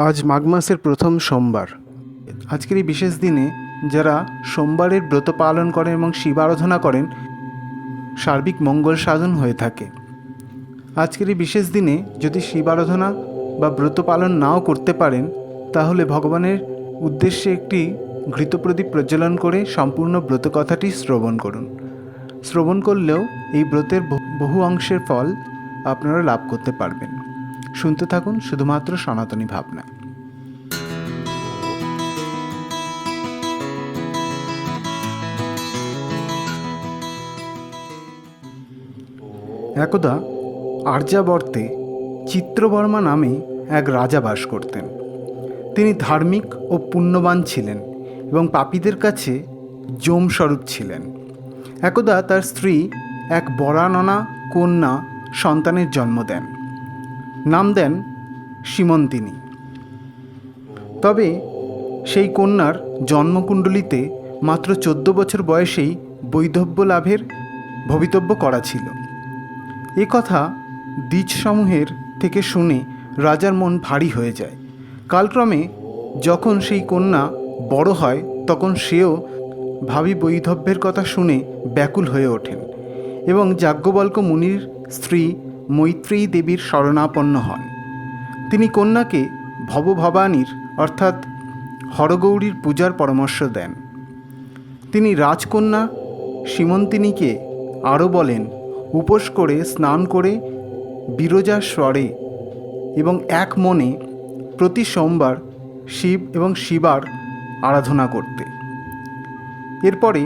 আজ মাঘ মাসের প্রথম সোমবার। আজকের এই বিশেষ দিনে যারা সোমবারের ব্রত পালন করেন এবং শিব আরাধনা করেন, সার্বিক মঙ্গল সাধন হয়ে থাকে। আজকের এই বিশেষ দিনে যদি শিব আরাধনা বা ব্রত পালন নাও করতে পারেন, তাহলে ভগবানের উদ্দেশ্যে একটি ঘৃতপ্রদীপ প্রজ্বলন করে সম্পূর্ণ ব্রত কথাটি শ্রবণ করুন। শ্রবণ করলেও এই ব্রতের বহু অংশের ফল আপনারা লাভ করতে পারবেন। শুনতে থাকুন শুধুমাত্র সনাতনী ভাবনা। একদা আর্যাবর্তে চিত্রবর্মা নামে এক রাজা বাস করতেন। তিনি ধার্মিক ও পুণ্যবান ছিলেন এবং পাপীদের কাছে যমস্বরূপ ছিলেন। একদা তার স্ত্রী এক বরাননা কন্যা সন্তানের জন্ম দেন। নাম দেন সীমন্তিনী। তবে সেই কন্যার জন্মকুণ্ডলিতে মাত্র 14 বছর বয়সেই বৈধব্য লাভের ভবিতব্য করা ছিল। এ কথা দ্বিজসমূহের থেকে শুনে রাজার মন ভারী হয়ে যায়। কালক্রমে যখন সেই কন্যা বড় হয়, তখন সেও ভাবী বৈধব্যের কথা শুনে ব্যাকুল হয়ে ওঠেন এবং যাজ্ঞবল্ক্য মুনির স্ত্রী মৈত্রেয়ী দেবীর শরণাপন্ন হন। তিনি কন্যাকে ভবভবানীর অর্থাৎ হরগৌরীর পূজার পরামর্শ দেন। তিনি রাজকন্যা সীমন্তিনীকে আরও বলেন, উপোস করে স্নান করে বিরজা স্বরে এবং এক মনে প্রতি সোমবার শিব এবং শিবার আরাধনা করতে। এরপরে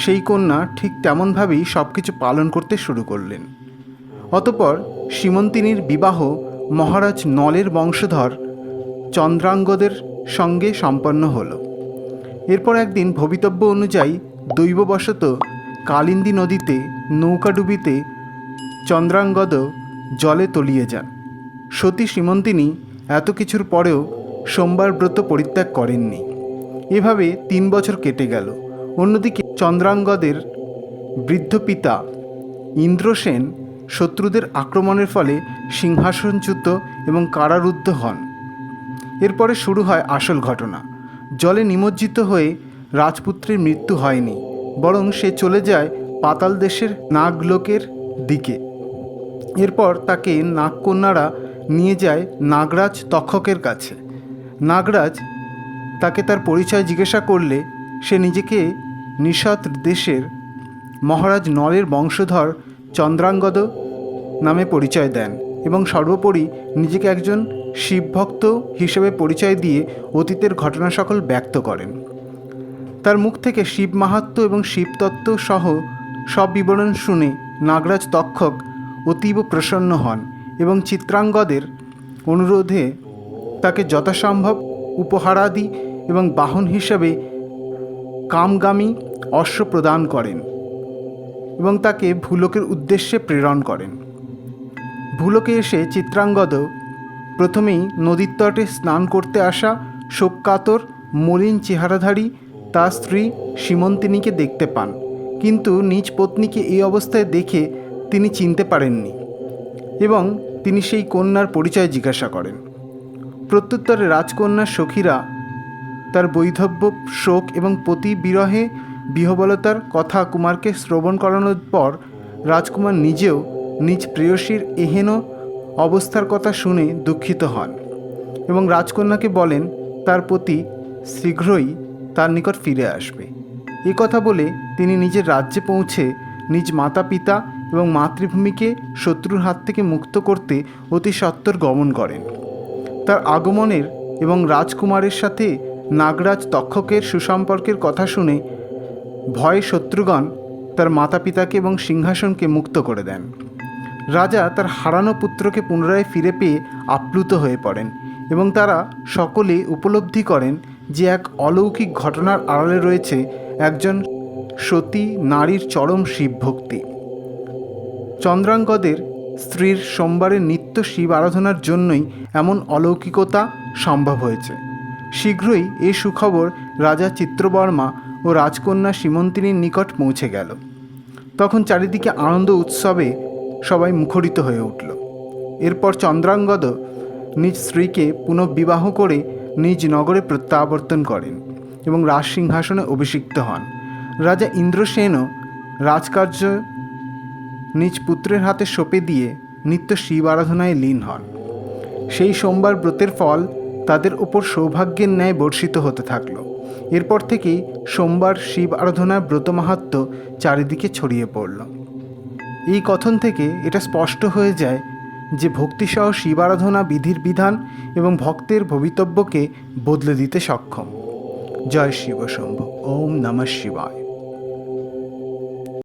সেই কন্যা ঠিক তেমনভাবেই সব কিছু পালন করতে শুরু করলেন। অতঃপর সীমন্তিনীর বিবাহ মহারাজ নলের বংশধর চন্দ্রাঙ্গদের সঙ্গে সম্পন্ন হল। এরপর একদিন ভবিতব্য অনুযায়ী দৈববশত কালিন্দী নদীতে নৌকাডুবিতে চন্দ্রাঙ্গদ জলে তলিয়ে যান। সতী সীমন্তিনী এত কিছুর পরেও সোমবার ব্রত পরিত্যাগ করেননি। এভাবে 3 বছর কেটে গেল। অন্যদিকে চন্দ্রাঙ্গদের বৃদ্ধ পিতা ইন্দ্রসেন শত্রুদের আক্রমণের ফলে সিংহাসনচ্যুত এবং কারারুদ্ধ হন। এরপরে শুরু হয় আসল ঘটনা। জলে নিমজ্জিত হয়ে রাজপুত্রের মৃত্যু হয়নি, বরং সে চলে যায় পাতাল দেশের নাগলোকের দিকে। এরপর তাকে নাগকন্যারা নিয়ে যায় নাগরাজ তক্ষকের কাছে। নাগরাজ তাকে তার পরিচয় জিজ্ঞাসা করলে সে নিজেকে নিষদ দেশের মহারাজ নলের বংশধর চন্দ্রাঙ্গদ নামে পরিচয় দেন এবং সর্বোপরি নিজেকে একজন শিবভক্ত হিসেবে পরিচয় দিয়ে অতীতের ঘটনা সকল ব্যক্ত করেন। তার মুখ থেকে শিব মাহাত্ম্য এবং শিবতত্ত্ব সহ সব বিবরণ শুনে নাগরাজ তক্ষক অতীব প্রসন্ন হন এবং চিত্রাঙ্গদের অনুরোধে তাকে যথাসম্ভব উপহারাদি এবং বাহন হিসাবে কামগামী অশ্ব প্রদান করেন এবং তাকে ভূলোকের উদ্দেশ্যে প্রেরণ করেন। ভূলোকে এসে চিত্রাঙ্গদ প্রথমেই নদীর তটে স্নান করতে আসা শোককাতর মলিন চেহারাধারী তার স্ত্রী সীমন্তিনীকে দেখতে পান, কিন্তু নিজ পত্নীকে এই অবস্থায় দেখে তিনি চিনতে পারেননি এবং তিনি সেই কন্যার পরিচয় জিজ্ঞাসা করেন। প্রত্যুত্তরে রাজকন্যার সখীরা তার বৈধব্য, শোক এবং পতি বিরহে বিহবলতার কথা কুমারকে শ্রবণ করানোর পর রাজকুমার নিজেও নিজ প্রেয়সীর এহেন অবস্থার কথা শুনে দুঃখিত হন এবং রাজকন্যাকে বলেন তার পতি শীঘ্রই তার নিকট ফিরে আসবে। এ কথা বলে তিনি নিজের রাজ্যে পৌঁছে নিজ মাতা পিতা এবং মাতৃভূমিকে শত্রুর হাত থেকে মুক্ত করতে অতি সত্বর গমন করেন। তার আগমনের এবং রাজকুমারের সাথে নাগরাজ তক্ষকের সুসম্পর্কের কথা শুনে ভয়ে শত্রুগণ তার মাতা পিতাকে এবং সিংহাসনকে মুক্ত করে দেন। রাজা তার হারানো পুত্রকে পুনরায় ফিরে পেয়ে আপ্লুত হয়ে পড়েন এবং তারা সকলে উপলব্ধি করেন যে এক অলৌকিক ঘটনার আড়ালে রয়েছে একজন সতী নারীর চরম শিবভক্তি। চন্দ্রাঙ্গদের স্ত্রীর সোমবারের নিত্য শিব আরাধনার জন্যই এমন অলৌকিকতা সম্ভব হয়েছে। শীঘ্রই এই সুখবর রাজা চিত্রবর্মা ও রাজকন্যা সীমন্তিনীর নিকট পৌঁছে গেল। তখন চারিদিকে আনন্দ উৎসবে সবাই মুখরিত হয়ে উঠল। এরপর চন্দ্রাঙ্গদ নিজ স্ত্রীকে পুনঃবিবাহ করে নিজ নগরে প্রত্যাবর্তন করেন এবং রাজ সিংহাসনে অভিষিক্ত হন। রাজা ইন্দ্রসেনও রাজকার্য নিজ পুত্রের হাতে সঁপে দিয়ে নিত্য শিব আরাধনায় লীন হন। সেই সোমবার ব্রতের ফল তাদের ওপর সৌভাগ্যের ন্যায় বর্ষিত হতে থাকল। এরপর থেকেই সোমবার শিব আরাধনার ব্রত মাহাত্ম্য চারিদিকে ছড়িয়ে পড়ল। এই কথন থেকে এটা স্পষ্ট হয়ে যায় যে ভক্তিসহ শিব আরাধনা বিধির বিধান এবং ভক্তের ভবিতব্যকে বদলে দিতে সক্ষম। জয় শিব শম্ভু। ওম নমঃ শিবায়।